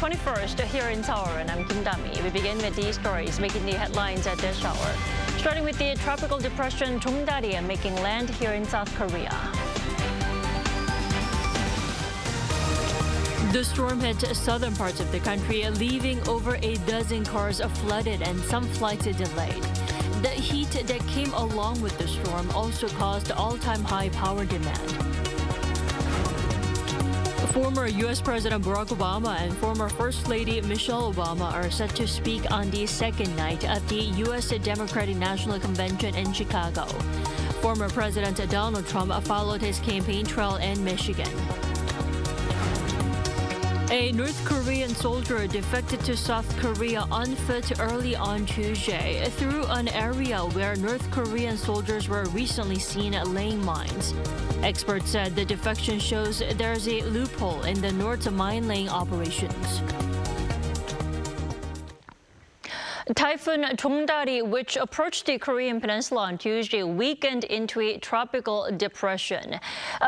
21st here in Seoul, and I'm Kim Dami. We begin with these stories making the headlines at this hour. Starting with the tropical depression Jongdari making land here in South Korea. The storm hit southern parts of the country, leaving over a dozen cars flooded and some flights delayed. The heat that came along with the storm also caused all-time high power demand. Former U.S. President Barack Obama and former First Lady Michelle Obama are set to speak on the second night of the U.S. Democratic National Convention in Chicago. Former President Donald Trump followed his campaign trail in Michigan. A North Korean soldier defected to South Korea on foot early on Tuesday through an area where North Korean soldiers were recently seen laying mines. Experts said the defection shows there's a loophole in the North's mine-laying operations. Typhoon Jongdari, which approached the Korean peninsula on Tuesday, weakened into a tropical depression,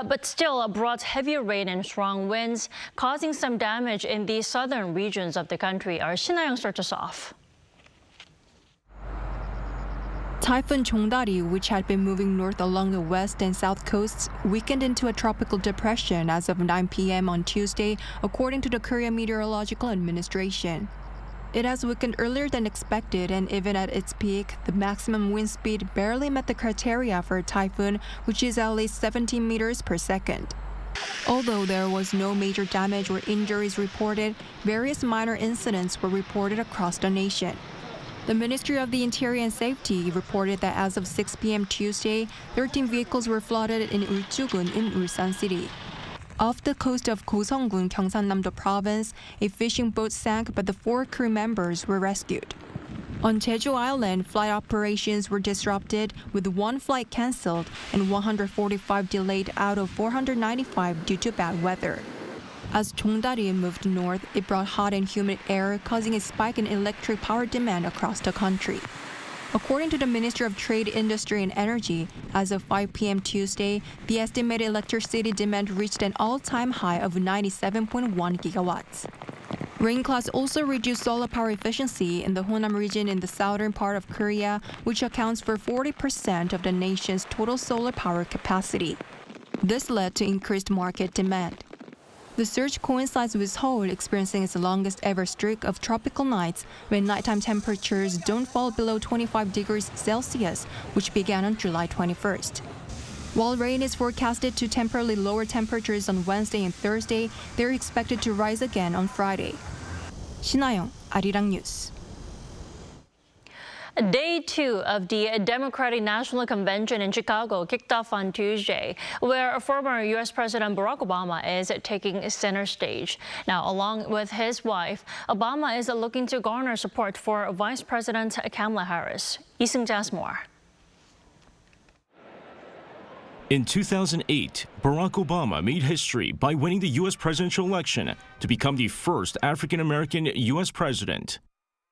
but still brought heavy rain and strong winds, causing some damage in the southern regions of the country. Our Shin-Young starts us off. Typhoon Jongdari, which had been moving north along the west and south coasts, weakened into a tropical depression as of 9 p.m. on Tuesday, according to the Korean Meteorological Administration. It has weakened earlier than expected, and even at its peak, the maximum wind speed barely met the criteria for a typhoon, which is at least 17 meters per second. Although there was no major damage or injuries reported, various minor incidents were reported across the nation. The Ministry of the Interior and Safety reported that as of 6 p.m. Tuesday, 13 vehicles were flooded in Uljugun in Ulsan City. Off the coast of Goseong-gun, Gyeongsang-namdo Province, a fishing boat sank, but the 4 crew members were rescued. On Jeju Island, flight operations were disrupted, with 1 flight canceled and 145 delayed out of 495 due to bad weather. As Jongdari moved north, it brought hot and humid air, causing a spike in electric power demand across the country. According to the Ministry of Trade, Industry and Energy, as of 5 p.m. Tuesday, the estimated electricity demand reached an all-time high of 97.1 gigawatts. Rain clouds also reduced solar power efficiency in the Honam region in the southern part of Korea, which accounts for 40% of the nation's total solar power capacity. This led to increased market demand. The surge coincides with Seoul experiencing its longest ever streak of tropical nights when nighttime temperatures don't fall below 25 degrees Celsius, which began on July 21st. While rain is forecasted to temporarily lower temperatures on Wednesday and Thursday, they're expected to rise again on Friday. Shin-Young, Arirang News. Day 2 of the Democratic National Convention in Chicago kicked off on Tuesday, where former U.S. President Barack Obama is taking center stage. Now, along with his wife, Obama is looking to garner support for Vice President Kamala Harris. Lee Seung-jae has more. In 2008, Barack Obama made history by winning the U.S. presidential election to become the first African-American U.S. president.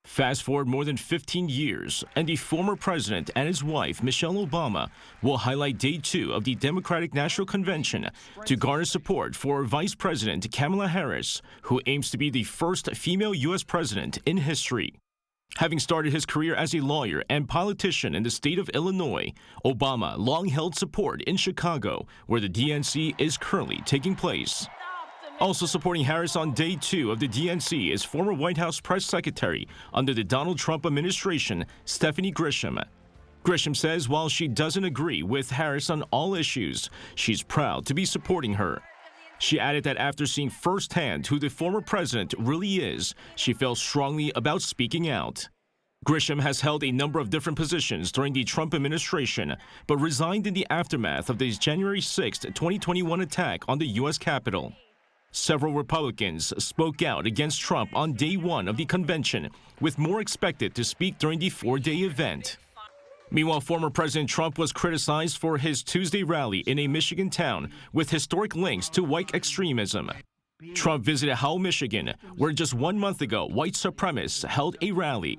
Fast forward more than 15 years, and the former president and his wife, Michelle Obama, will highlight Day 2 of the Democratic National Convention to garner support for Vice President Kamala Harris, who aims to be the first female U.S. president in history. Having started his career as a lawyer and politician in the state of Illinois, Obama long held support in Chicago, where the DNC is currently taking place. Also supporting Harris on Day 2 of the DNC is former White House press secretary under the Donald Trump administration, Stephanie Grisham. Grisham says while she doesn't agree with Harris on all issues, she's proud to be supporting her. She added that after seeing firsthand who the former president really is, she felt strongly about speaking out. Grisham has held a number of different positions during the Trump administration, but resigned in the aftermath of the January 6, 2021 attack on the U.S. Capitol. Several Republicans spoke out against Trump on Day 1 of the convention, with more expected to speak during the 4-day event. Meanwhile, former President Trump was criticized for his Tuesday rally in a Michigan town with historic links to white extremism. Trump visited Howell, Michigan, where just 1 month ago, white supremacists held a rally.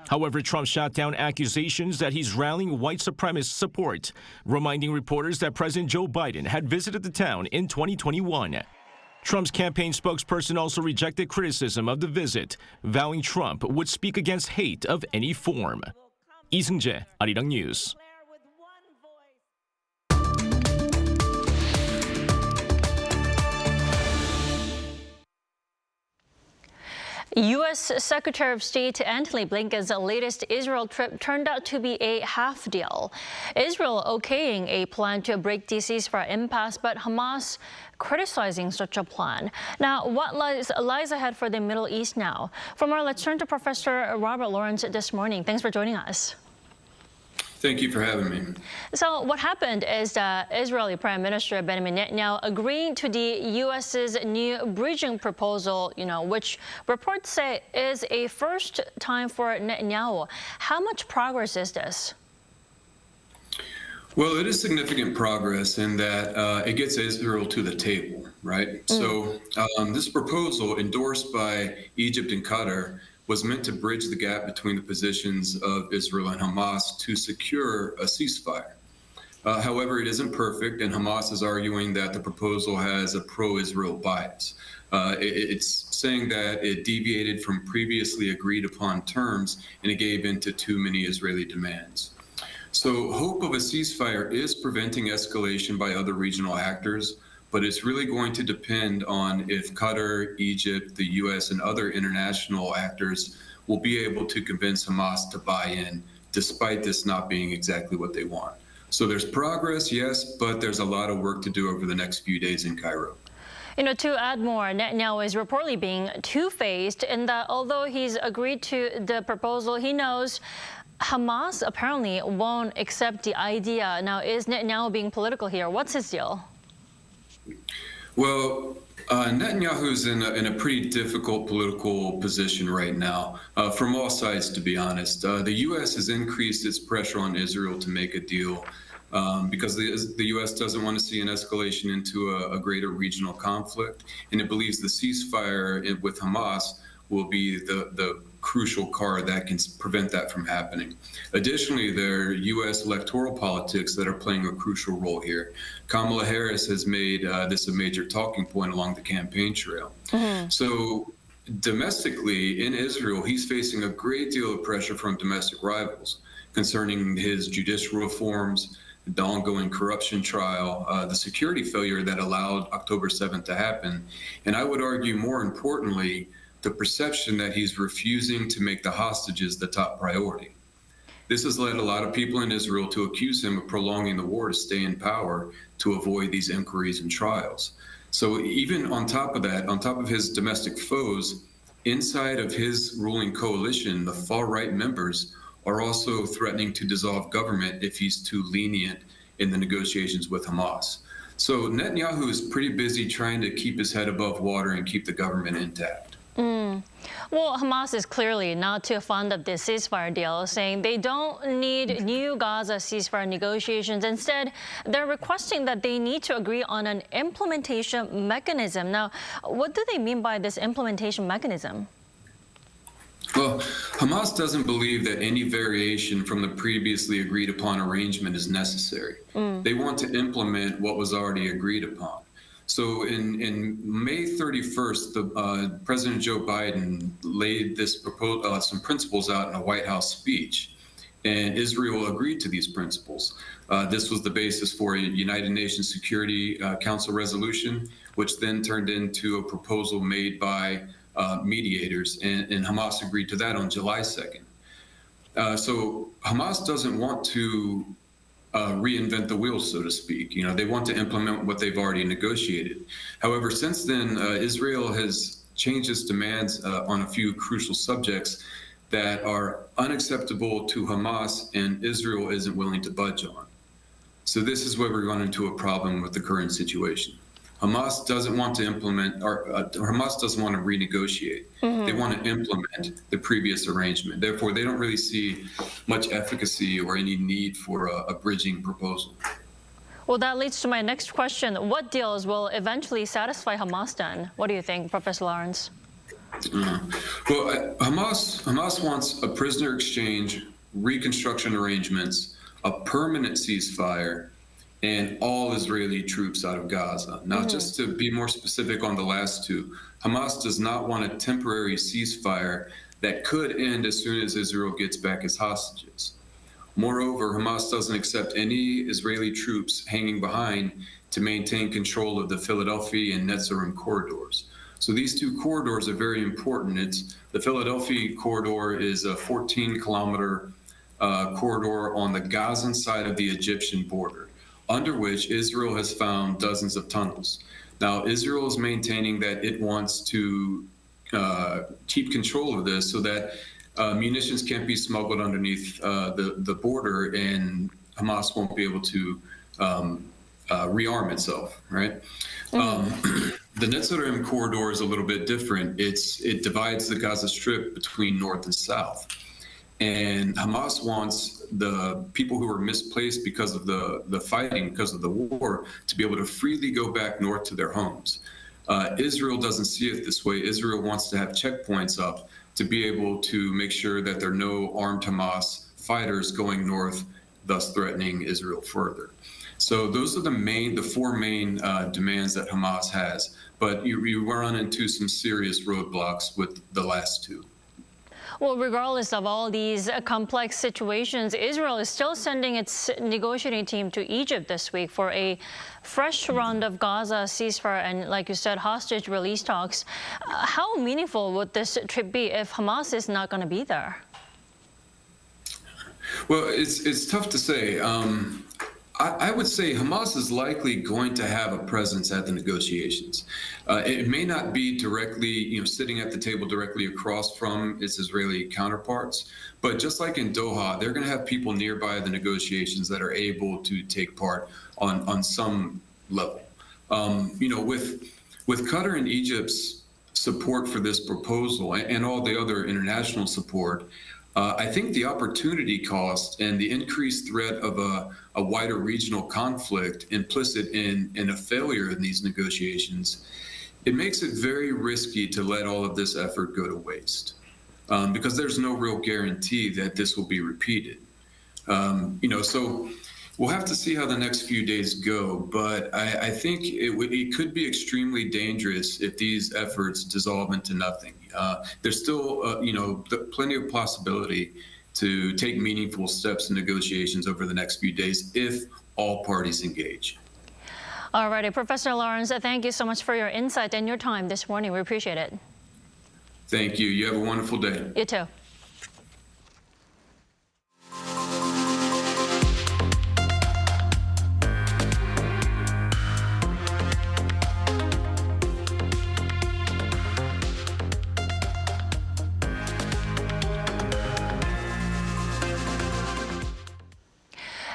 However, Trump shot down accusations that he's rallying white supremacist support, reminding reporters that President Joe Biden had visited the town in 2021. Trump's campaign spokesperson also rejected criticism of the visit, vowing Trump would speak against hate of any form. 이승재, Arirang News. U.S. Secretary of State Antony Blinken's latest Israel trip turned out to be a half deal. Israel okaying a plan to break the ceasefire impasse, but Hamas criticizing such a plan. Now, what lies ahead for the Middle East now? For more, let's turn to Professor Robert Lawrence this morning. Thanks for joining us. Thank you for having me. So what happened is that Israeli Prime Minister Benjamin Netanyahu agreeing to the U.S.'s new bridging proposal, which reports say is a first time for Netanyahu. How much progress is this? Well, it is significant progress in that it gets Israel to the table, right? So this proposal endorsed by Egypt and Qatar was meant to bridge the gap between the positions of Israel and Hamas to secure a ceasefire. However, it isn't perfect, and Hamas is arguing that the proposal has a pro-Israel bias. It's saying that it deviated from previously agreed upon terms, and it gave in to too many Israeli demands. So hope of a ceasefire is preventing escalation by other regional actors, but it's really going to depend on if Qatar, Egypt, the U.S., and other international actors will be able to convince Hamas to buy in, despite this not being exactly what they want. So there's progress, yes, but there's a lot of work to do over the next few days in Cairo. To add more, Netanyahu is reportedly being two-faced in that although he's agreed to the proposal, he knows Hamas apparently won't accept the idea. Now, is Netanyahu being political here? What's his deal? Well, Netanyahu's in a pretty difficult political position right now, from all sides, to be honest. The U.S. has increased its pressure on Israel to make a deal because the U.S. doesn't want to see an escalation into a greater regional conflict, and it believes the ceasefire with Hamas will be the crucial card that can prevent that from happening. Additionally, there are U.S. electoral politics that are playing a crucial role here. Kamala Harris has made this a major talking point along the campaign trail. So domestically in Israel, he's facing a great deal of pressure from domestic rivals concerning his judicial reforms, the ongoing corruption trial, the security failure that allowed October 7th to happen. And I would argue, more importantly, the perception that he's refusing to make the hostages the top priority. This has led a lot of people in Israel to accuse him of prolonging the war to stay in power to avoid these inquiries and trials. So even on top of that, on top of his domestic foes, inside of his ruling coalition, the far-right members are also threatening to dissolve government if he's too lenient in the negotiations with Hamas. So Netanyahu is pretty busy trying to keep his head above water and keep the government intact. Well, Hamas is clearly not too fond of this ceasefire deal, saying they don't need new Gaza ceasefire negotiations. Instead, they're requesting that they need to agree on an implementation mechanism. Now, what do they mean by this implementation mechanism? Well, Hamas doesn't believe that any variation from the previously agreed upon arrangement is necessary. They want to implement what was already agreed upon. So in May 31st, President Joe Biden laid this some principles out in a White House speech, and Israel agreed to these principles. This was the basis for a United Nations Security Council resolution, which then turned into a proposal made by mediators, and Hamas agreed to that on July 2nd. So Hamas doesn't want to reinvent the wheel, so to speak. They want to implement what they've already negotiated. However, since then, Israel has changed its demands on a few crucial subjects that are unacceptable to Hamas, and Israel isn't willing to budge on. So this is where we run into a problem with the current situation. Hamas doesn't want to implement, or Hamas doesn't want to renegotiate. They want to implement the previous arrangement. Therefore, they don't really see much efficacy or any need for a bridging proposal. Well, that leads to my next question. What deals will eventually satisfy Hamas then? What do you think, Professor Lawrence? Well, Hamas wants a prisoner exchange, reconstruction arrangements, a permanent ceasefire, and all Israeli troops out of Gaza. Now, just to be more specific on the last two, Hamas does not want a temporary ceasefire that could end as soon as Israel gets back its hostages. Moreover, Hamas doesn't accept any Israeli troops hanging behind to maintain control of the Philadelphia and Netzarim corridors. So these two corridors are very important. The Philadelphia corridor is a 14-kilometer corridor on the Gazan side of the Egyptian border, under which Israel has found dozens of tunnels. Now, Israel is maintaining that it wants to keep control of this so that munitions can't be smuggled underneath the border, and Hamas won't be able to rearm itself, right? The Netzarim corridor is a little bit different. It divides the Gaza Strip between north and south. And Hamas wants the people who are misplaced because of the fighting, because of the war, to be able to freely go back north to their homes. Israel doesn't see it this way. Israel wants to have checkpoints up to be able to make sure that there are no armed Hamas fighters going north, thus threatening Israel further. So those are the four main demands that Hamas has. But you run into some serious roadblocks with the last two. Well, regardless of all these complex situations, Israel is still sending its negotiating team to Egypt this week for a fresh round of Gaza ceasefire and, like you said, hostage release talks. How meaningful would this trip be if Hamas is not going to be there? Well, it's tough to say. I would say Hamas is likely going to have a presence at the negotiations. It may not be directly, sitting at the table directly across from its Israeli counterparts, but just like in Doha, they're going to have people nearby the negotiations that are able to take part on some level. With Qatar and Egypt's support for this proposal and all the other international support, I think the opportunity cost and the increased threat of a wider regional conflict implicit in a failure in these negotiations, it makes it very risky to let all of this effort go to waste, because there's no real guarantee that this will be repeated. So we'll have to see how the next few days go, but I think it could be extremely dangerous if these efforts dissolve into nothing. There's still, plenty of possibility to take meaningful steps in negotiations over the next few days if all parties engage. All righty, Professor Lawrence, thank you so much for your insight and your time this morning. We appreciate it. Thank you. You have a wonderful day. You too.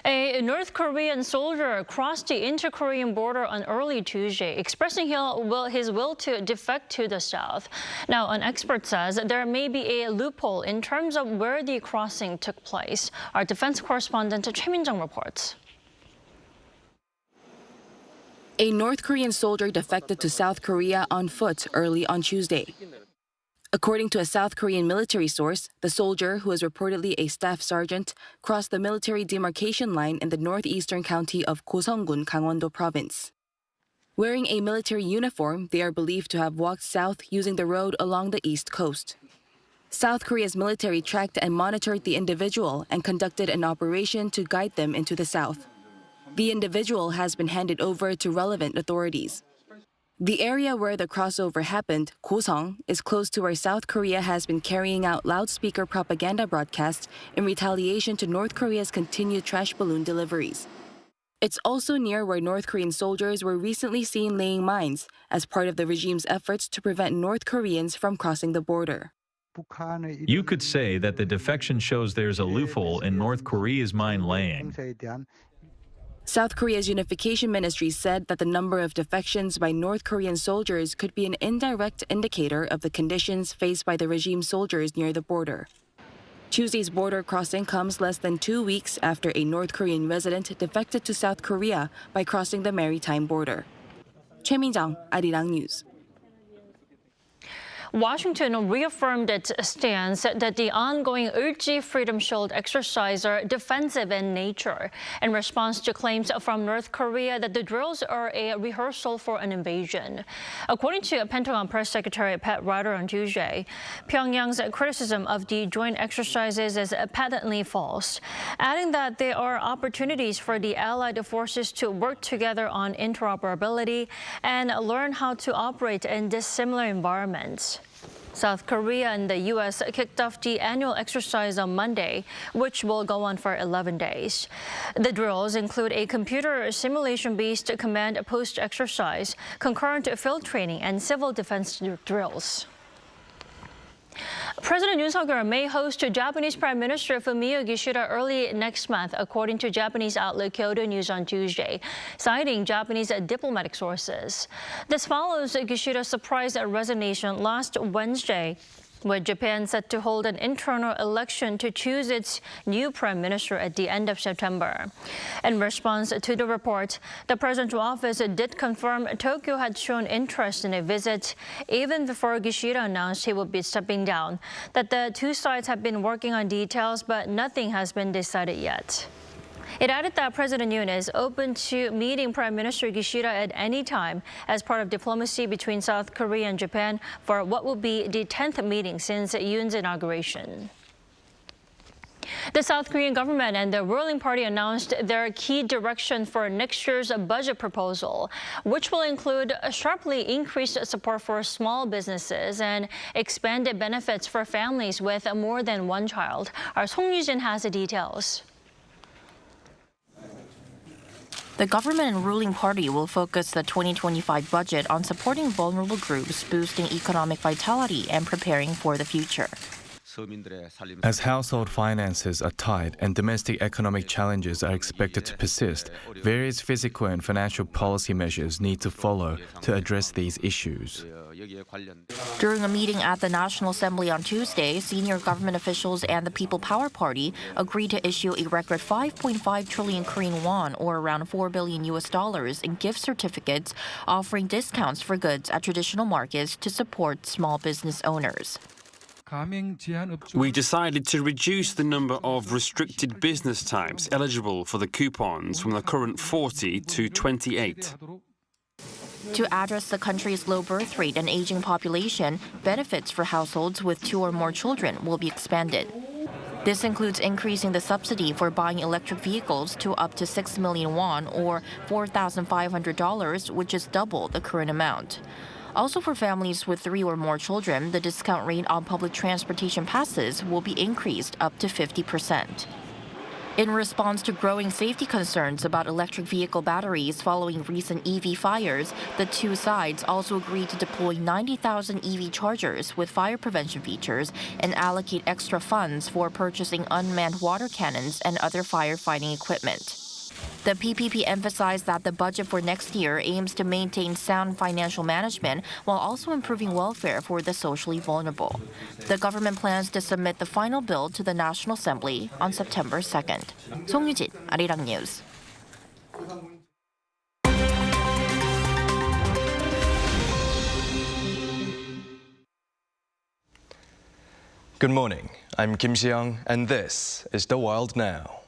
A North Korean soldier crossed the inter-Korean border on early Tuesday, expressing his will to defect to the south. Now, an expert says there may be a loophole in terms of where the crossing took place. Our defense correspondent Choi Min-jung reports. A North Korean soldier defected to South Korea on foot early on Tuesday. According to a South Korean military source, the soldier, who is reportedly a staff sergeant, crossed the military demarcation line in the northeastern county of Goseong-gun, Gangwon-do province. Wearing a military uniform, they are believed to have walked south using the road along the east coast. South Korea's military tracked and monitored the individual and conducted an operation to guide them into the south. The individual has been handed over to relevant authorities. The area where the crossover happened, Goseong, is close to where South Korea has been carrying out loudspeaker propaganda broadcasts in retaliation to North Korea's continued trash balloon deliveries. It's also near where North Korean soldiers were recently seen laying mines as part of the regime's efforts to prevent North Koreans from crossing the border. You could say that the defection shows there's a loophole in North Korea's mine laying. South Korea's unification ministry said that the number of defections by North Korean soldiers could be an indirect indicator of the conditions faced by the regime soldiers near the border. Tuesday's border crossing comes less than 2 weeks after a North Korean resident defected to South Korea by crossing the maritime border. Choi Min-jung, Arirang News. Washington reaffirmed its stance that the ongoing Ulji Freedom Shield exercises are defensive in nature in response to claims from North Korea that the drills are a rehearsal for an invasion. According to Pentagon Press Secretary Pat Ryder on Tuesday, Pyongyang's criticism of the joint exercises is patently false, adding that there are opportunities for the allied forces to work together on interoperability and learn how to operate in dissimilar environments. South Korea and the U.S. kicked off the annual exercise on Monday, which will go on for 11 days. The drills include a computer simulation-based command post exercise, concurrent field training, and civil defense drills. President Yoon Suk-yeol may host Japanese Prime Minister Fumio Kishida early next month, according to Japanese outlet Kyodo News on Tuesday, citing Japanese diplomatic sources. This follows Kishida's surprise resignation last Wednesday, with Japan set to hold an internal election to choose its new prime minister at the end of September. In response to the report, the president's office did confirm Tokyo had shown interest in a visit even before Kishida announced he would be stepping down, that the two sides have been working on details, but nothing has been decided yet. It added that President Yoon is open to meeting Prime Minister Kishida at any time as part of diplomacy between South Korea and Japan for what will be the 10th meeting since Yoon's inauguration. The South Korean government and the ruling party announced their key direction for next year's budget proposal, which will include sharply increased support for small businesses and expanded benefits for families with more than one child. Our Song Yujin has the details. The government and ruling party will focus the 2025 budget on supporting vulnerable groups, boosting economic vitality, and preparing for the future. As household finances are tight and domestic economic challenges are expected to persist, various physical and financial policy measures need to follow to address these issues. During a meeting at the National Assembly on Tuesday, senior government officials and the People Power Party agreed to issue a record 5.5 trillion Korean won, or around $4 billion in gift certificates, offering discounts for goods at traditional markets to support small business owners. We decided to reduce the number of restricted business types eligible for the coupons from the current 40 to 28. To address the country's low birth rate and aging population, benefits for households with 2 or more children will be expanded. This includes increasing the subsidy for buying electric vehicles to up to 6 million won, or $4,500, which is double the current amount. Also, for families with 3 or more children, the discount rate on public transportation passes will be increased up to 50%. In response to growing safety concerns about electric vehicle batteries following recent EV fires, the two sides also agreed to deploy 90,000 EV chargers with fire prevention features and allocate extra funds for purchasing unmanned water cannons and other firefighting equipment. The PPP emphasized that the budget for next year aims to maintain sound financial management while also improving welfare for the socially vulnerable. The government plans to submit the final bill to the National Assembly on September 2nd. 송유진, Arirang News. Good morning. I'm Kim Si-young, and this is The World Now.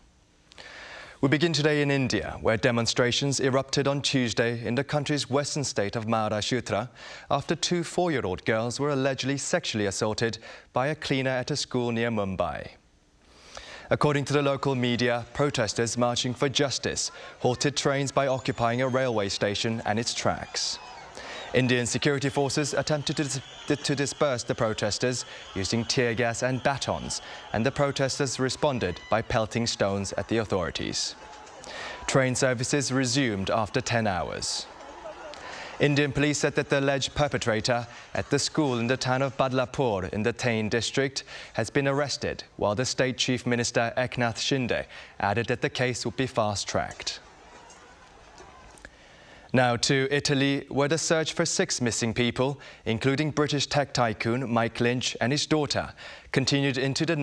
We begin today in India, where demonstrations erupted on Tuesday in the country's western state of Maharashtra after 2 4-year-old girls were allegedly sexually assaulted by a cleaner at a school near Mumbai. According to the local media, protesters marching for justice halted trains by occupying a railway station and its tracks. Indian security forces attempted to disperse the protesters using tear gas and batons, and the protesters responded by pelting stones at the authorities. Train services resumed after 10 hours. Indian police said that the alleged perpetrator at the school in the town of Badlapur in the Tain district has been arrested, while the state chief minister Eknath Shinde added that the case would be fast-tracked. Now to Italy, where the search for 6 missing people, including British tech tycoon Mike Lynch and his daughter, continued into the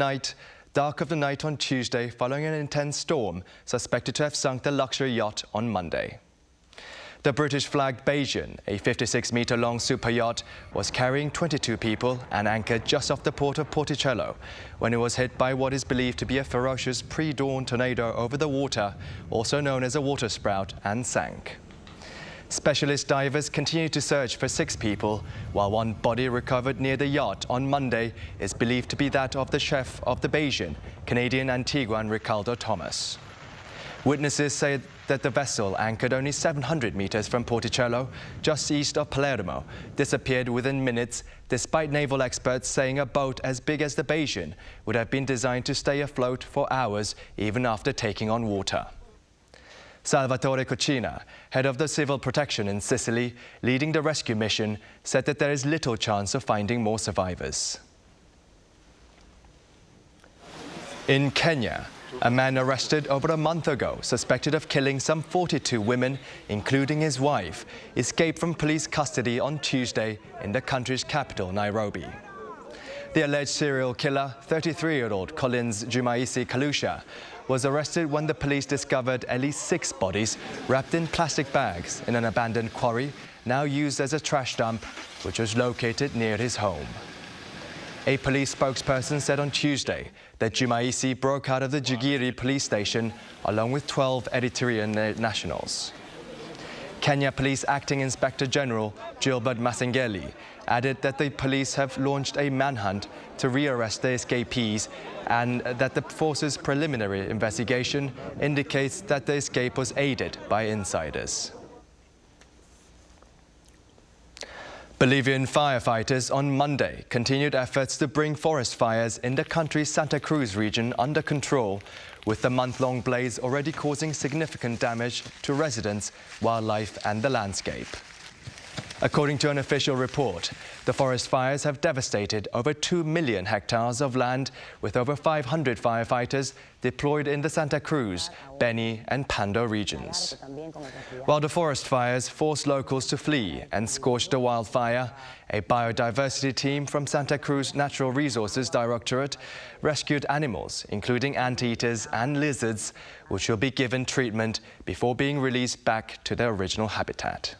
dark of the night on Tuesday following an intense storm suspected to have sunk the luxury yacht on Monday. The British-flagged Beijing, a 56-meter-long super yacht, was carrying 22 people and anchored just off the port of Porticello when it was hit by what is believed to be a ferocious pre-dawn tornado over the water, also known as a watersprout, and sank. Specialist divers continue to search for 6 people, while one body recovered near the yacht on Monday is believed to be that of the chef of the Beijing, Canadian Antiguan Ricardo Thomas. Witnesses say that the vessel, anchored only 700 meters from Porticello, just east of Palermo, disappeared within minutes, despite naval experts saying a boat as big as the Beijing would have been designed to stay afloat for hours even after taking on water. Salvatore Cucina, head of the civil protection in Sicily, leading the rescue mission, said that there is little chance of finding more survivors. In Kenya, a man arrested over a month ago, suspected of killing some 42 women, including his wife, escaped from police custody on Tuesday in the country's capital, Nairobi. The alleged serial killer, 33-year-old Collins Jumaisi Kalusha, was arrested when the police discovered at least 6 bodies wrapped in plastic bags in an abandoned quarry, now used as a trash dump, which was located near his home. A police spokesperson said on Tuesday that Jumaisi broke out of the Jigiri police station along with 12 Eritrean nationals. Kenya Police Acting Inspector General Gilbert Masengeli added that the police have launched a manhunt to rearrest the escapees and that the force's preliminary investigation indicates that the escape was aided by insiders. Bolivian firefighters on Monday continued efforts to bring forest fires in the country's Santa Cruz region under control, with the month-long blaze already causing significant damage to residents, wildlife and the landscape. According to an official report, the forest fires have devastated over 2 million hectares of land, with over 500 firefighters deployed in the Santa Cruz, Beni and Pando regions. While the forest fires forced locals to flee and scorched the wildfire, a biodiversity team from Santa Cruz Natural Resources Directorate rescued animals, including anteaters and lizards, which will be given treatment before being released back to their original habitat.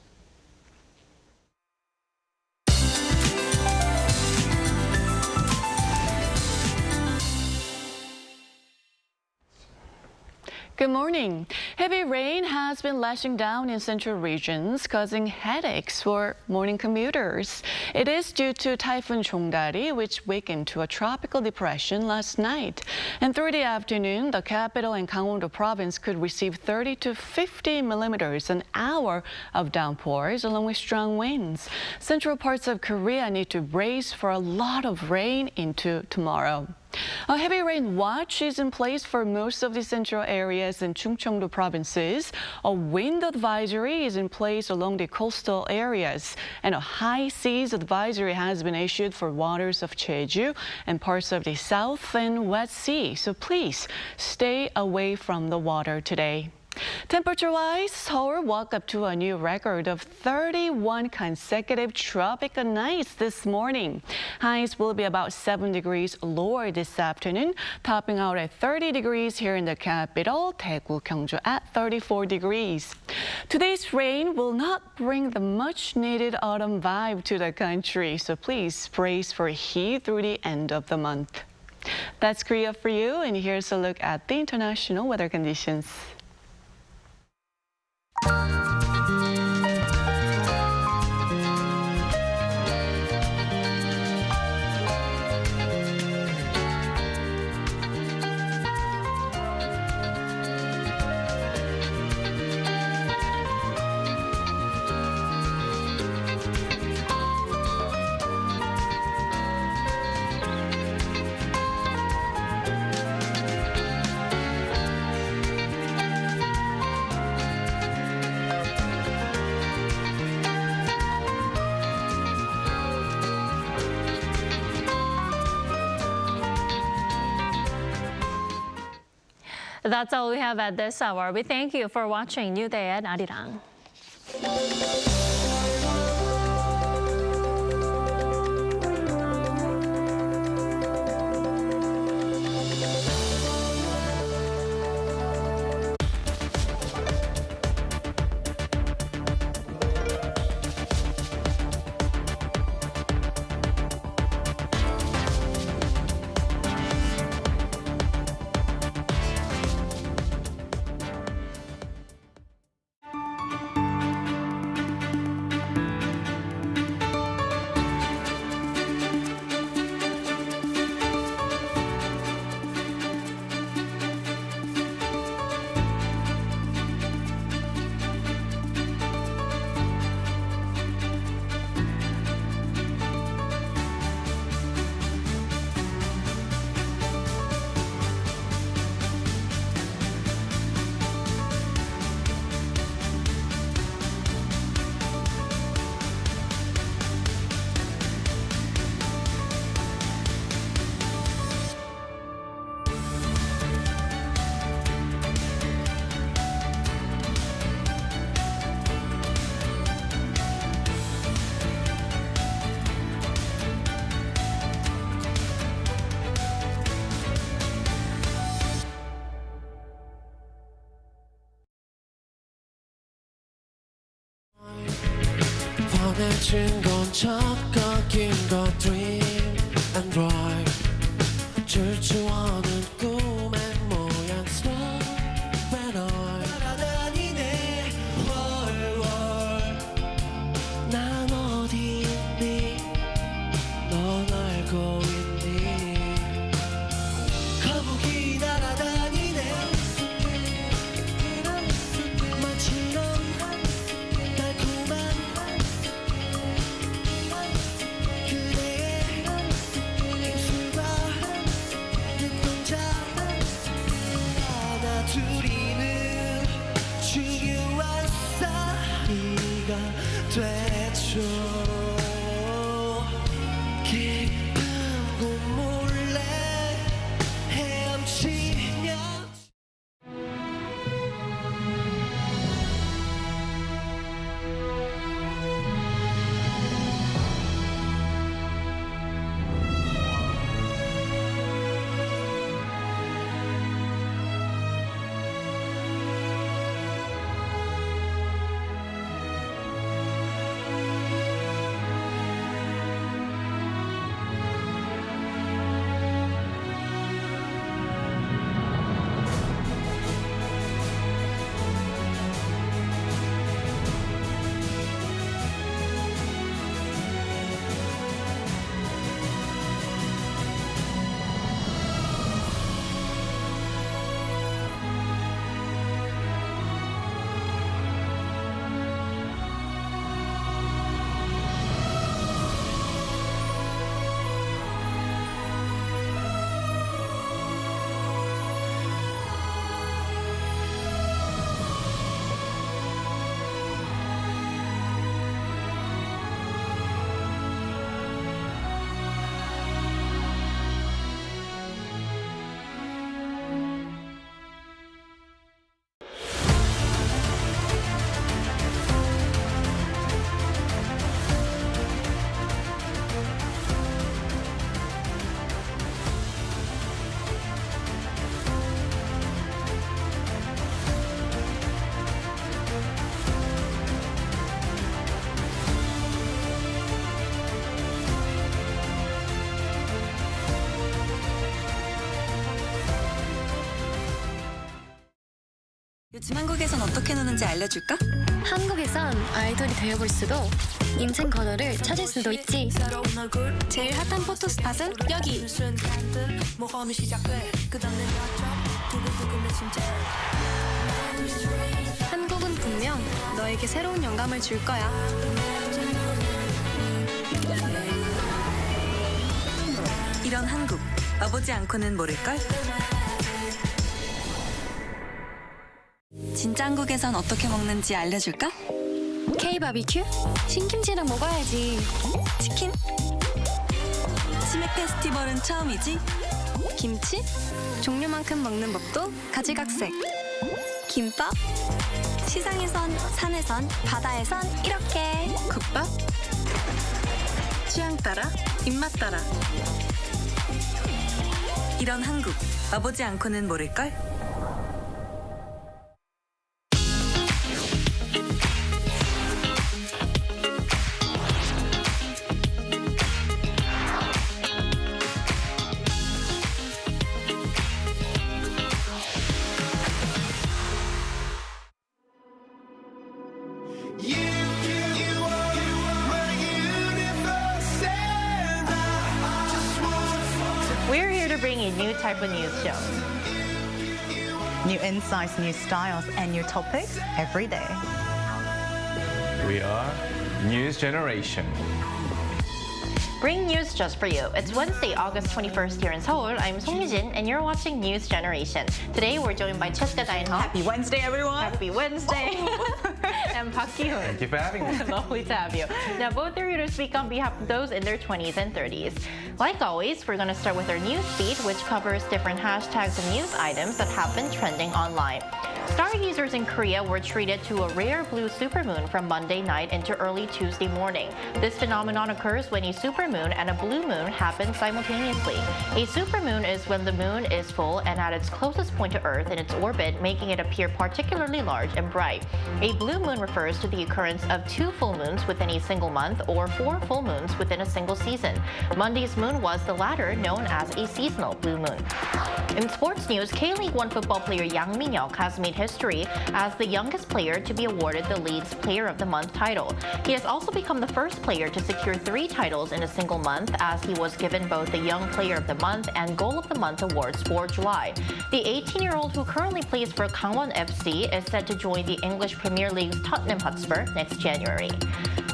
Good morning. Heavy rain has been lashing down in central regions, causing headaches for morning commuters. It is due to Typhoon Jongdari, which weakened to a tropical depression last night. And through the afternoon, the capital and Gangwon-do province could receive 30 to 50 millimeters an hour of downpours, along with strong winds. Central parts of Korea need to brace for a lot of rain into tomorrow. A heavy rain watch is in place for most of the central areas in Chungcheongdo provinces. A wind advisory is in place along the coastal areas, and a high seas advisory has been issued for waters of Jeju and parts of the South and West Sea. So please stay away from the water today. Temperature-wise, Seoul woke up to a new record of 31 consecutive tropical nights this morning. Highs will be about 7 degrees lower this afternoon, topping out at 30 degrees here in the capital, Daegu, Gyeongju at 34 degrees. Today's rain will not bring the much-needed autumn vibe to the country, so please brace for heat through the end of the month. That's Korea for you, and here's a look at the international weather conditions. That's all we have at this hour. We thank you for watching New Day at Arirang. 해진 건 작가 긴 건 dream and drive 질주하는 꿈의 모양 stop when I 날아다니네 월월 난 어디 있니 넌 알고 있니 거북이 날아다니네 마치롱 달콤한 그대의 입술과 눈동자 하나 둘이는 중요한 사이가 되죠 깊은 곳 몰래 헤엄치며 요즘 한국에선 어떻게 노는지 알려줄까? 한국에선 아이돌이 되어볼 수도 인생 번호를 찾을 수도 있지. 제일 핫한 포토 스팟은 여기. 한국은 분명 너에게 새로운 영감을 줄 거야. 이런 한국 와보지 않고는 모를걸? 진짜 한국에선 어떻게 먹는지 알려줄까? K-바비큐? 신김치랑 먹어야지. 치킨? 치맥 페스티벌은 처음이지? 김치? 종류만큼 먹는 법도 가지각색. 김밥? 시장에선, 산에선, 바다에선 이렇게. 국밥? 취향 따라, 입맛 따라. 이런 한국 와보지 않고는 모를걸? We're here to bring you new Typhoon news show. New insights, new styles, and new topics every day. We are News Generation. Bring news just for you. It's Wednesday, August 21st here in Seoul. I'm Song Yujin, and you're watching News Generation. Today, we're joined by Kishida. Happy Wednesday, everyone. Happy Wednesday. And Park Ki-hoon. Thank you for having me. Lovely to have you. Now, both are here to speak on behalf of those in their 20s and 30s. Like always, we're going to start with our news feed, which covers different hashtags and news items that have been trending online. stargazers in Korea were treated to a rare blue supermoon from Monday night into early Tuesday morning. This phenomenon occurs when a supermoon and a blue moon happen simultaneously. A supermoon is when the moon is full and at its closest point to Earth in its orbit, making it appear particularly large and bright. A blue moon refers to the occurrence of 2 full moons within a single month or 4 full moons within a single season. Monday's moon was the latter, known as a seasonal blue moon. In sports news, K-League 1 football player Yang Min-hyuk has made history as the youngest player to be awarded the league's Player of the Month title. He has also become the first player to secure 3 titles in a single month, as he was given both the Young Player of the Month and Goal of the Month awards for July. The 18-year-old, who currently plays for Gangwon FC, is set to join the English Premier League's Tottenham Hotspur next January.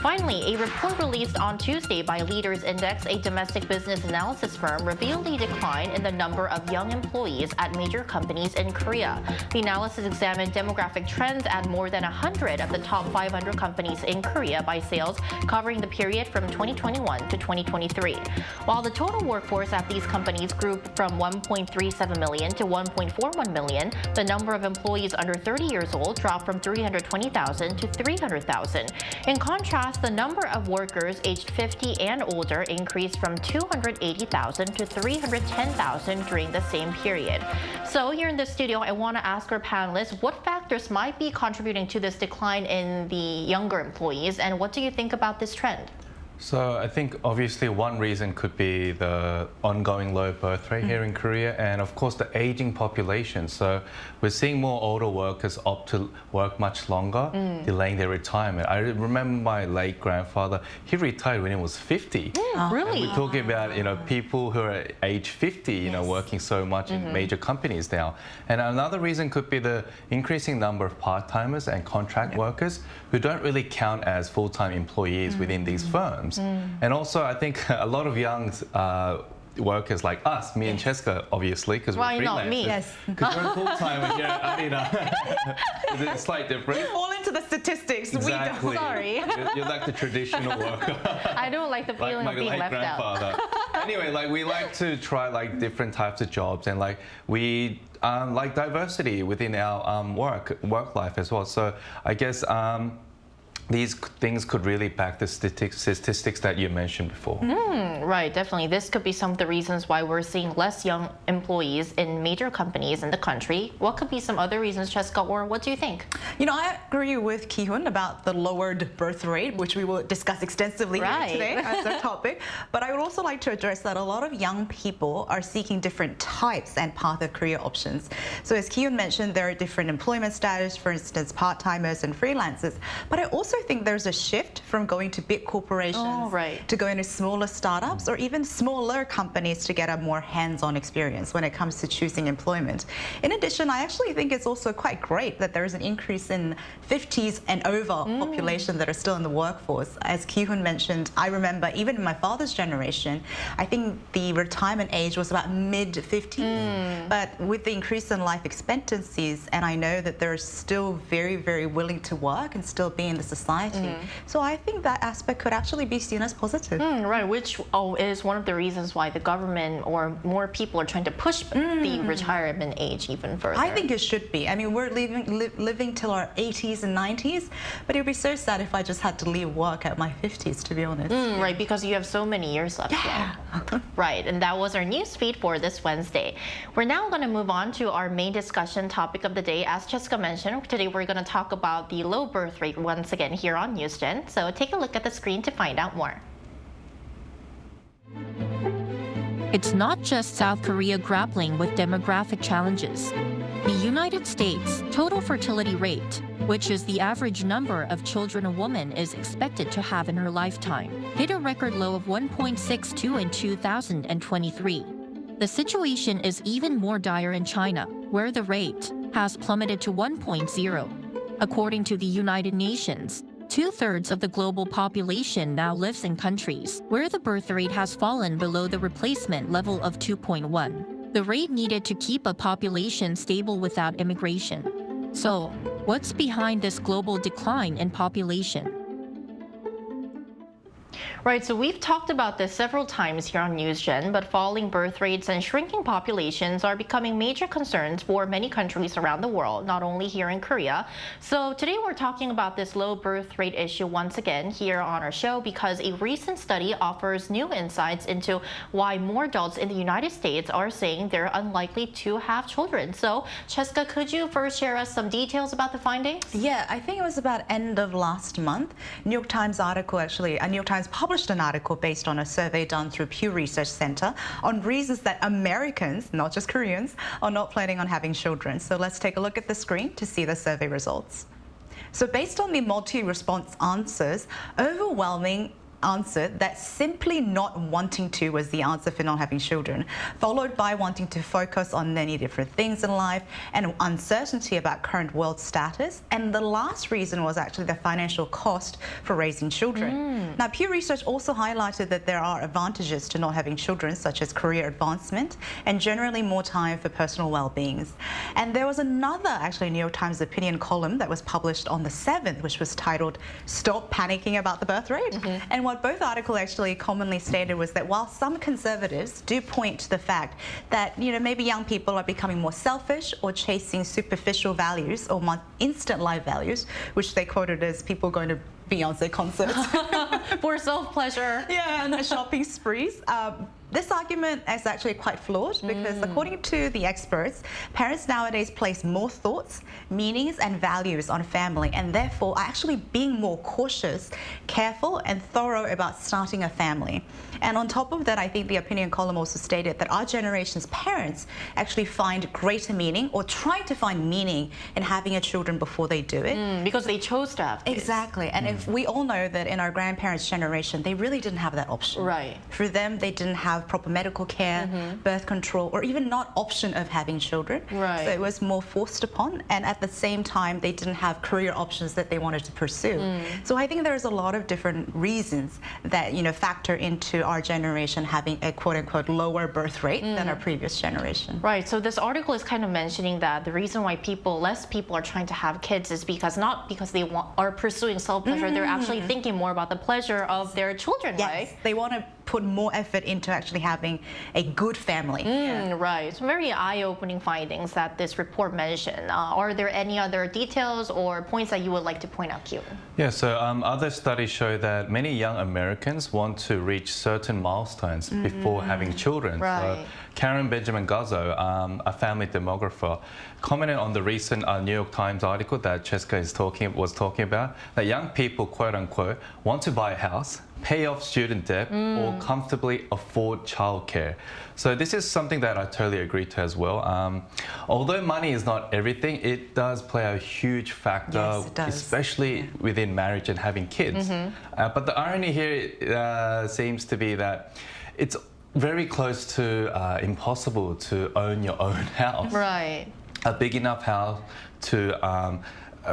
Finally, a report released on Tuesday by Leaders Index, a domestic business analysis firm, revealed a decline in the number of young employees at major companies in Korea. The analysis examined demographic trends at more than 100 of the top 500 companies in Korea by sales, covering the period from 2021 to 2023. While the total workforce at these companies grew from 1.37 million to 1.41 million, the number of employees under 30 years old dropped from 320,000 to 300,000. In contrast, the number of workers aged 50 and older increased from 280,000 to 310,000 during the same period. So here in the studio, I want to ask our panelists what factors might be contributing to this decline in the younger employees, and what do you think about this trend? So I think obviously one reason could be the ongoing low birth rate here in Korea, and of course the aging population. So we're seeing more older workers opt to work much longer, delaying their retirement. I remember my late grandfather, he retired when he was 50. Really? And we're talking about, people who are age 50, working so much in major companies now. And another reason could be the increasing number of part-timers and contract workers who don't really count as full-time employees within these firms. And also, I think a lot of young workers like us, me and Cheska, obviously, because we're freelancers. Not me. Yes. Because you're a full-timer here, Arirang. It's slightly different. We fall into the statistics. Exactly. We don't. Sorry. You're like the traditional worker. I don't like the feeling of being left out. Anyway, we like to try different types of jobs, and we like diversity within our work life as well. So I guess these things could really back the statistics that you mentioned before. Right, definitely. This could be some of the reasons why we're seeing less young employees in major companies in the country. What could be some other reasons, Cheska, or what do you think? I agree with Ki-hoon about the lowered birth rate, which we will discuss extensively here today as a topic. But I would also like to address that a lot of young people are seeking different types and path of career options. So as Ki-hoon mentioned, there are different employment status, for instance, part-timers and freelancers. But I also think there's a shift from going to big corporations to going to smaller startups or even smaller companies to get a more hands-on experience when it comes to choosing employment. In addition, I actually think it's also quite great that there is an increase in 50s and over population that are still in the workforce. As Ki-hoon mentioned, I remember even in my father's generation, I think the retirement age was about mid-50s. But with the increase in life expectancies, and I know that they're still very, very willing to work and still be in the society. So I think that aspect could actually be seen as positive. Right, which is one of the reasons why the government or more people are trying to push the retirement age even further. I think it should be. I mean, we're living till our 80s and 90s, but it would be so sad if I just had to leave work at my 50s, to be honest. Right, because you have so many years left. Right, and that was our news feed for this Wednesday. We're now going to move on to our main discussion topic of the day. As Cheska mentioned, today we're going to talk about the low birth rate once again here on NewsGen. So take a look at the screen to find out more. It's not just South Korea grappling with demographic challenges. The United States total fertility rate, which is the average number of children a woman is expected to have in her lifetime, hit a record low of 1.62 in 2023. The situation is even more dire in China, where the rate has plummeted to 1.0. According to the United Nations, 2/3 of the global population now lives in countries where the birth rate has fallen below the replacement level of 2.1, the rate needed to keep a population stable without immigration. So, what's behind this global decline in population? Right, so we've talked about this several times here on NewsGen, but falling birth rates and shrinking populations are becoming major concerns for many countries around the world, not only here in Korea. So today we're talking about this low birth rate issue once again here on our show because a recent study offers new insights into why more adults in the United States are saying they're unlikely to have children. So, Cheska, could you first share us some details about the findings? Yeah, I think it was about end of last month. New York Times published an article based on a survey done through Pew Research Center on reasons that Americans, not just Koreans, are not planning on having children. So let's take a look at the screen to see the survey results. So based on the multi-response answers, overwhelming answer that simply not wanting to was the answer for not having children, followed by wanting to focus on many different things in life and uncertainty about current world status. And the last reason was actually the financial cost for raising children. Now, Pew Research also highlighted that there are advantages to not having children, such as career advancement and generally more time for personal well-being. And there was another, actually, New York Times opinion column that was published on the 7th, which was titled "Stop Panicking About the Birth Rate." And what both articles actually commonly stated was that while some conservatives do point to the fact that, maybe young people are becoming more selfish or chasing superficial values or more instant life values, which they quoted as people going to Beyonce concerts for self-pleasure. Yeah, and the shopping sprees. This argument is actually quite flawed because according to the experts, parents nowadays place more thoughts, meanings and values on family and therefore are actually being more cautious, careful and thorough about starting a family. And on top of that, I think the opinion column also stated that our generation's parents actually find greater meaning or try to find meaning in having a children before they do it. Because they chose to have kids. Exactly. And if we all know that in our grandparents' generation, they really didn't have that option. Right. For them, they didn't have proper medical care, birth control, or even not option of having children. Right. So it was more forced upon, and at the same time, they didn't have career options that they wanted to pursue. So I think there's a lot of different reasons that factor into our generation having a quote-unquote lower birth rate than our previous generation. Right. So this article is kind of mentioning that the reason why less people are trying to have kids is not because they are pursuing self-pleasure. They're actually thinking more about the pleasure of their children, right? Yes, they want to put more effort into actually having a good family. Right. So very eye-opening findings that this report mentioned. Are there any other details or points that you would like to point out, Kyun? Yeah, so other studies show that many young Americans want to reach certain milestones before having children. Right. So Karen Benjamin Guzzo, a family demographer, commented on the recent New York Times article that Cheska was talking about, that young people, quote unquote, want to buy a house, pay off student debt, or comfortably afford childcare. So this is something that I totally agree to as well. Although money is not everything, it does play a huge factor, Yes, it does. especially within marriage and having kids. But the irony here seems to be that it's very close to impossible to own your own house. Right. A big enough house to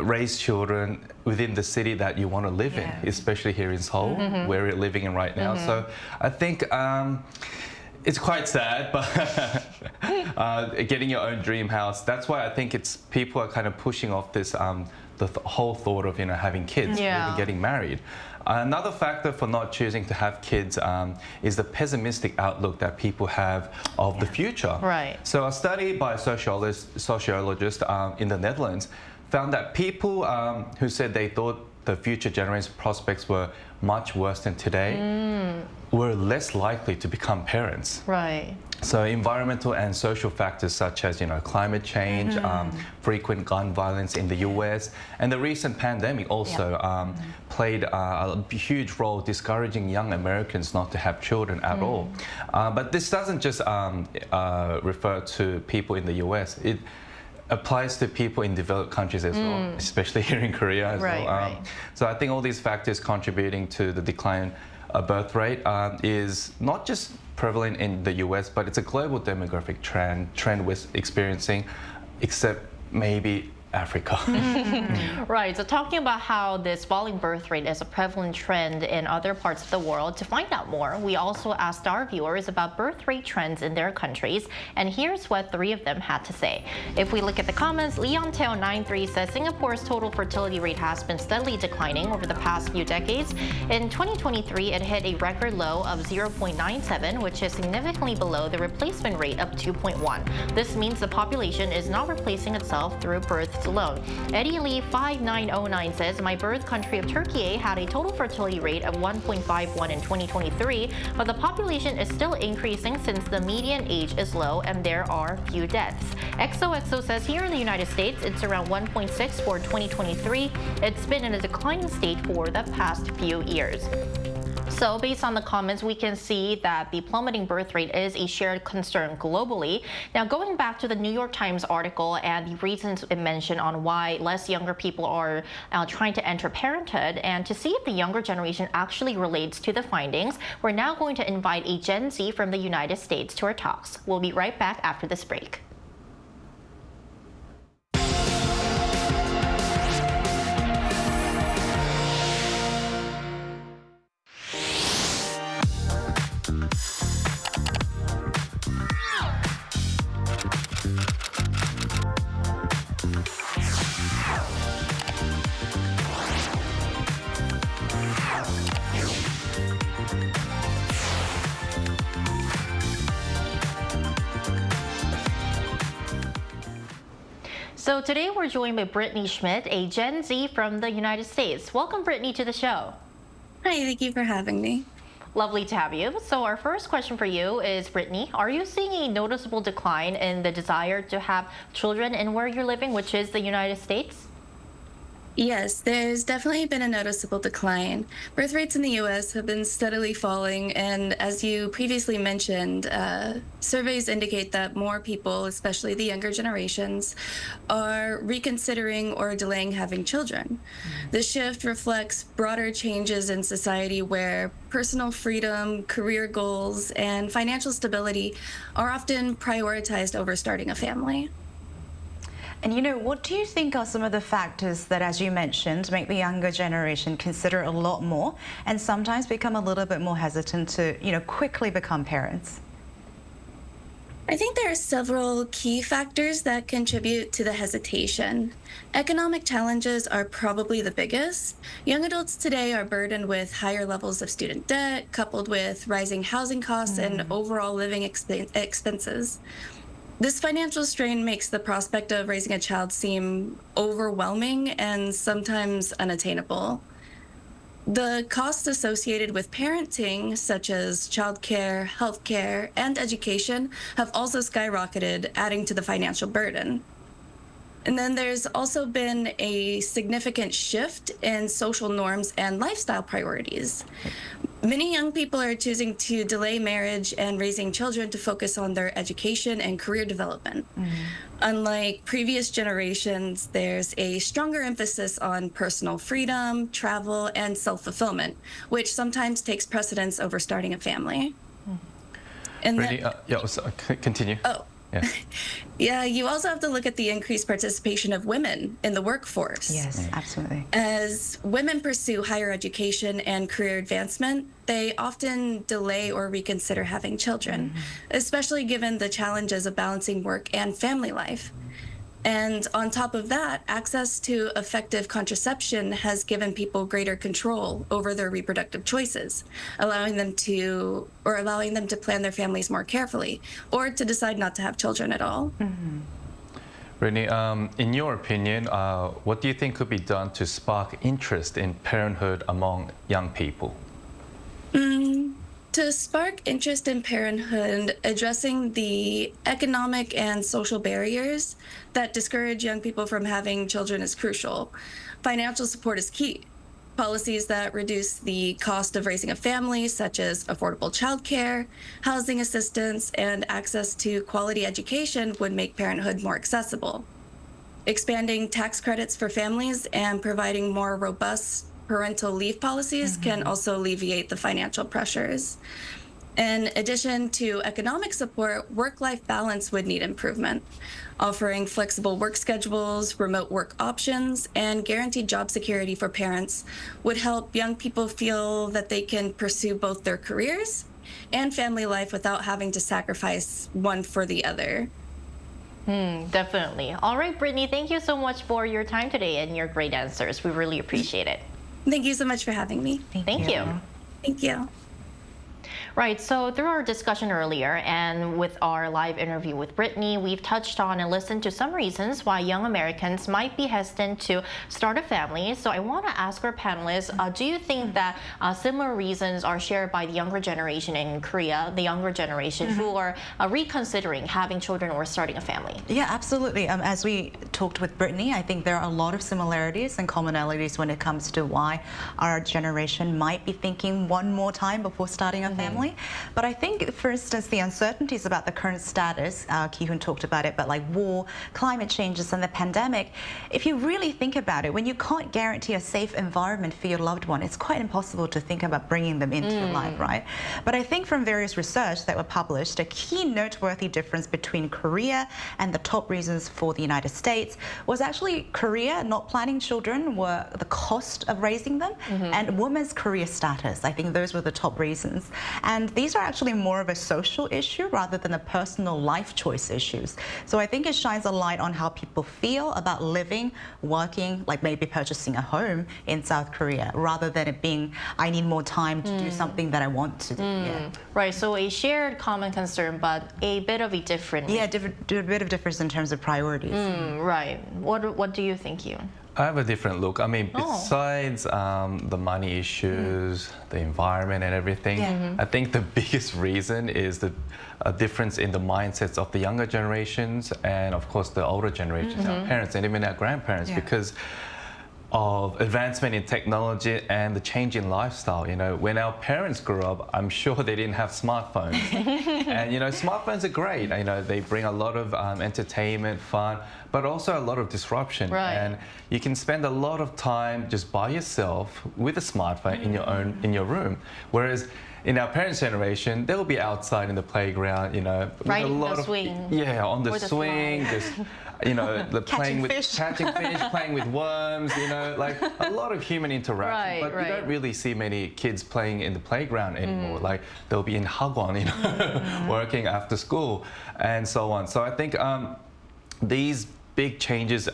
raise children within the city that you want to live in, especially here in Seoul, where we're living in right now. So I think it's quite sad, but getting your own dream house, that's why I think people are kind of pushing off this the whole thought of having kids, even getting married. Another factor for not choosing to have kids is the pessimistic outlook that people have of the future. Right. So a study by a sociologist in the Netherlands found that people who said they thought the future generation prospects were much worse than today were less likely to become parents. Right. So environmental and social factors such as climate change, frequent gun violence in the US, and the recent pandemic also played a huge role discouraging young Americans not to have children at all. But this doesn't just refer to people in the US. It applies to people in developed countries as well, especially here in Korea as well. So I think all these factors contributing to the decline of birth rate is not just prevalent in the US, but it's a global demographic trend we're experiencing, except maybe Africa. Right, so talking about how this falling birth rate is a prevalent trend in other parts of the world, to find out more, we also asked our viewers about birth rate trends in their countries, and here's what 3 of them had to say. If we look at the comments, Leonteo93 says Singapore's total fertility rate has been steadily declining over the past few decades. In 2023, it hit a record low of 0.97, which is significantly below the replacement rate of 2.1. This means the population is not replacing itself through births alone. Eddie Lee 5909 says, my birth country of Turkey had a total fertility rate of 1.51 in 2023, but the population is still increasing since the median age is low and there are few deaths. XOXO says here in the United States, it's around 1.6 for 2023. It's been in a declining state for the past few years. So based on the comments, we can see that the plummeting birth rate is a shared concern globally. Now, going back to the New York Times article and the reasons it mentioned on why less younger people are trying to enter parenthood, and to see if the younger generation actually relates to the findings, we're now going to invite a Gen Z from the United States to our talks. We'll be right back after this break. So today we're joined by Brittany Schmidt, a Gen Z from the United States. Welcome, Brittany, to the show. Hi, thank you for having me. Lovely to have you. So our first question for you is, Brittany, are you seeing a noticeable decline in the desire to have children in where you're living, which is the United States? Yes, there's definitely been a noticeable decline. Birth rates in the U.S. have been steadily falling, and as you previously mentioned, surveys indicate that more people, especially the younger generations, are reconsidering or delaying having children. This shift reflects broader changes in society where personal freedom, career goals, and financial stability are often prioritized over starting a family. And what do you think are some of the factors that, as you mentioned, make the younger generation consider a lot more and sometimes become a little bit more hesitant to, quickly become parents? I think there are several key factors that contribute to the hesitation. Economic challenges are probably the biggest. Young adults today are burdened with higher levels of student debt, coupled with rising housing costs and overall living expenses. This financial strain makes the prospect of raising a child seem overwhelming and sometimes unattainable. The costs associated with parenting, such as childcare, healthcare, and education, have also skyrocketed, adding to the financial burden. And then there's also been a significant shift in social norms and lifestyle priorities. Many young people are choosing to delay marriage and raising children to focus on their education and career development. Unlike previous generations, there's a stronger emphasis on personal freedom, travel, and self-fulfillment, which sometimes takes precedence over starting a family. And Really? Continue. Oh. Yeah. Yeah, you also have to look at the increased participation of women in the workforce. Yes, absolutely. As women pursue higher education and career advancement, they often delay or reconsider having children, especially given the challenges of balancing work and family life. And on top of that, access to effective contraception has given people greater control over their reproductive choices, allowing them to plan their families more carefully, or to decide not to have children at all. Brittany, in your opinion, what do you think could be done to spark interest in parenthood among young people? To spark interest in parenthood, addressing the economic and social barriers that discourage young people from having children is crucial. Financial support is key. Policies that reduce the cost of raising a family, such as affordable childcare, housing assistance, and access to quality education, would make parenthood more accessible. Expanding tax credits for families and providing more robust parental leave policies can also alleviate the financial pressures. In addition to economic support, work-life balance would need improvement. Offering flexible work schedules, remote work options, and guaranteed job security for parents would help young people feel that they can pursue both their careers and family life without having to sacrifice one for the other. Definitely. All right, Brittany, thank you so much for your time today and your great answers. We really appreciate it. Thank you so much for having me. Thank you. Thank you. Right, so through our discussion earlier and with our live interview with Brittany, we've touched on and listened to some reasons why young Americans might be hesitant to start a family. So I want to ask our panelists, do you think that similar reasons are shared by the younger generation in Korea, the younger generation who are reconsidering having children or starting a family? Yeah, absolutely. As we talked with Brittany, I think there are a lot of similarities and commonalities when it comes to why our generation might be thinking one more time before starting a family. But I think, for instance, the uncertainties about the current status, Ki-hoon talked about it, but like war, climate changes and the pandemic, if you really think about it, when you can't guarantee a safe environment for your loved one, it's quite impossible to think about bringing them into your life, right? But I think from various research that were published, a key noteworthy difference between Korea and the top reasons for the United States was actually Korea not planning children were the cost of raising them and women's career status. I think those were the top reasons. And these are actually more of a social issue rather than a personal life choice issues. So I think it shines a light on how people feel about living, working, like maybe purchasing a home in South Korea, rather than it being, I need more time to do something that I want to do. Yeah. Right, so a shared common concern, but a bit of a different. Yeah, a bit of difference in terms of priorities. Right. What do you think, Yoon? I have a different look. I mean, besides the money issues, the environment and everything, I think the biggest reason is the difference in the mindsets of the younger generations and, of course, the older generations, our parents and even our grandparents, because of advancement in technology and the change in lifestyle. You know, when our parents grew up, I'm sure they didn't have smartphones. And, you know, smartphones are great. You know, they bring a lot of entertainment, fun, but also a lot of disruption. Right. And you can spend a lot of time just by yourself with a smartphone in your room. Whereas in our parents' generation, they'll be outside in the playground, you know, right, with a lot the swing. on the swing, just, you know, catching fish, playing with worms, you know, like a lot of human interaction. But you don't really see many kids playing in the playground anymore. Like they'll be in hagwon, you know, working after school and so on. So I think these big changes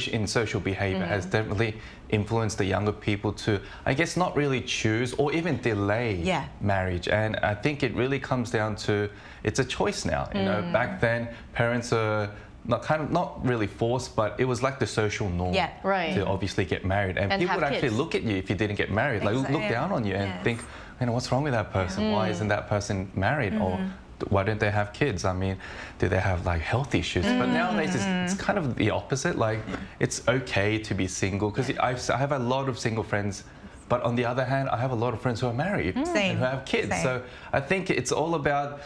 in social behavior has definitely influenced the younger people to, I guess, not really choose or even delay marriage. And I think it really comes down to, it's a choice now. You know, back then, parents are not really forced, but it was like the social norm to obviously get married. And people would actually look at you if you didn't get married, like look down on you and think, you know, what's wrong with that person? Why isn't that person married? Or why don't they have kids? I mean, do they have like health issues? But nowadays it's kind of the opposite. Like it's okay to be single, because I have a lot of single friends. But on the other hand, I have a lot of friends who are married and who have kids. So I think it's all about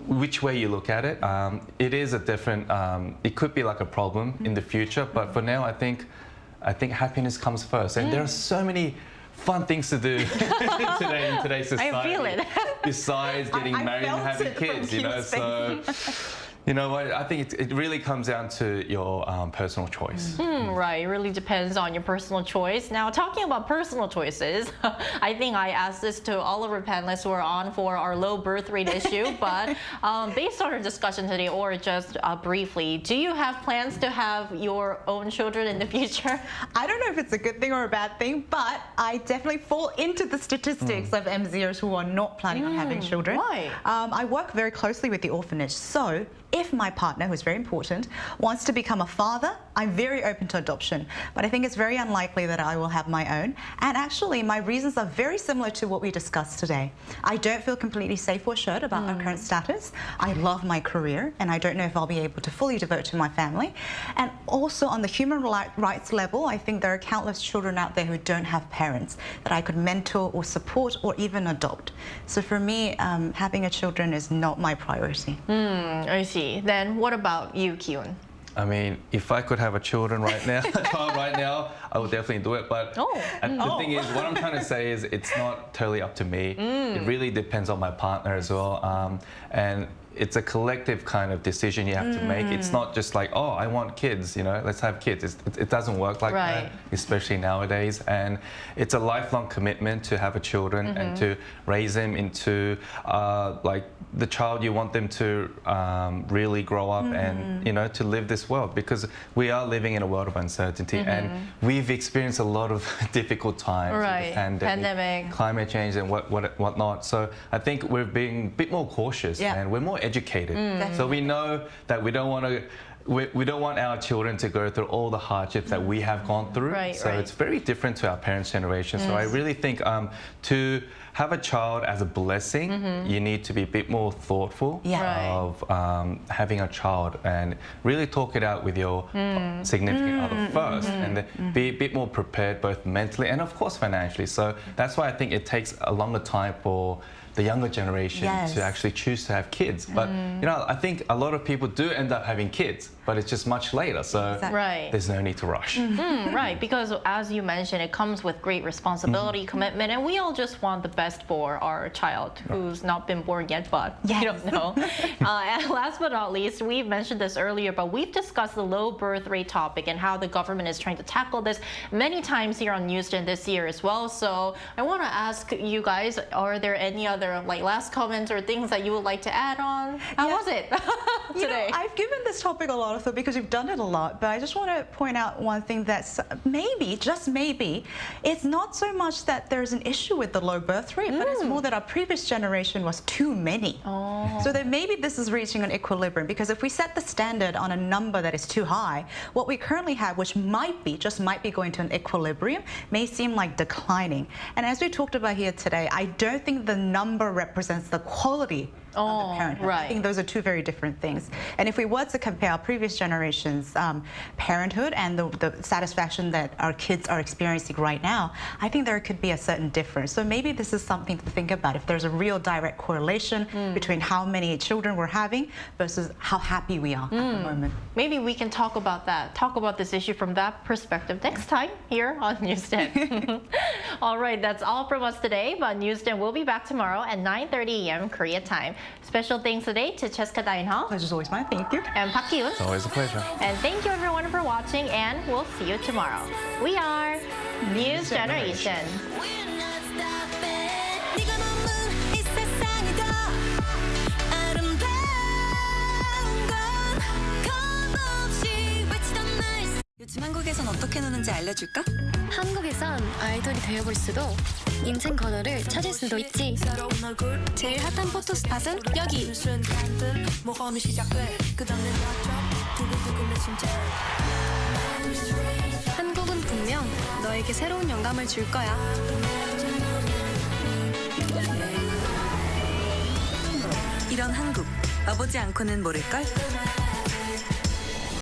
which way you look at it. It is a different, it could be like a problem in the future. But for now, I think happiness comes first. And there are so many fun things to do today in today's society. I feel it. Besides getting married and having kids, you know. So, you know what? I think it really comes down to your personal choice. Right, it really depends on your personal choice. Now, talking about personal choices, I think I asked this to all of our panelists who are on for our low birth rate issue, but based on our discussion today, or just briefly, do you have plans to have your own children in the future? I don't know if it's a good thing or a bad thing, but I definitely fall into the statistics of MZers who are not planning on having children. Why? I work very closely with the orphanage, so if my partner, who's very important, wants to become a father, I'm very open to adoption. But I think it's very unlikely that I will have my own. And actually, my reasons are very similar to what we discussed today. I don't feel completely safe or assured about our current status. I love my career, and I don't know if I'll be able to fully devote to my family. And also on the human rights level, I think there are countless children out there who don't have parents that I could mentor or support or even adopt. So for me, having a children is not my priority. I see. Then what about you, Ki-hoon? I mean, if I could have a child right now, I would definitely do it. But the thing is, what I'm trying to say is it's not totally up to me. It really depends on my partner as well. And it's a collective kind of decision you have to make. It's not just like, oh, I want kids, let's have kids. It doesn't work like that, especially nowadays. And it's a lifelong commitment to have a children and to raise them into like the child you want them to really grow up and, to live this world, because we are living in a world of uncertainty and we've experienced a lot of difficult times with the pandemic, climate change and whatnot. So I think we're being a bit more cautious and we're more educated. So we know that we don't want our children to go through all the hardships that we have gone through. It's very different to our parents' generation. So I really think to have a child as a blessing, you need to be a bit more thoughtful of having a child and really talk it out with your significant other first and be a bit more prepared both mentally and of course financially. So that's why I think it takes a longer time for the younger generation to actually choose to have kids. But I think a lot of people do end up having kids, but it's just much later. So there's no need to rush. Right, because as you mentioned, it comes with great responsibility, commitment, and we all just want the best for our child who's not been born yet, but you don't know. And last but not least, we've mentioned this earlier, but we've discussed the low birth rate topic and how the government is trying to tackle this many times here on Newsden this year as well. So I want to ask you guys, are there any other last comments or things that you would like to add on? How was it today? I've given this topic a lot of thought because you've done it a lot, but I just want to point out one thing that's maybe, just maybe, it's not so much that there's an issue with the low birth rate, but it's more that our previous generation was too many. So that maybe this is reaching an equilibrium, because if we set the standard on a number that is too high, what we currently have, which just might be going to an equilibrium, may seem like declining. And as we talked about here today, I don't think the number represents the quality of the parenthood. I think those are two very different things. And if we were to compare our previous generation's parenthood and the satisfaction that our kids are experiencing right now, I think there could be a certain difference. So maybe this is something to think about, if there's a real direct correlation between how many children we're having versus how happy we are at the moment. Maybe we can talk about that, talk about this issue from that perspective next time here on Newsden. All right, that's all from us today, but Newsden will be back tomorrow at 9:30 a.m. Korea time. Special thanks today to Cheska Dainha. Pleasure's always mine, thank you. And Park Ki-eun. It's always a pleasure. And thank you everyone for watching, and we'll see you tomorrow. We are News Generation. 요즘 한국에선 어떻게 노는지 알려줄까? 한국에선 아이돌이 되어볼 수도, 인생 번호를 찾을 수도 있지. 제일 핫한 포토 스팟은 여기. 한국은 분명 너에게 새로운 영감을 줄 거야. 이런 한국, 와보지 않고는 모를걸?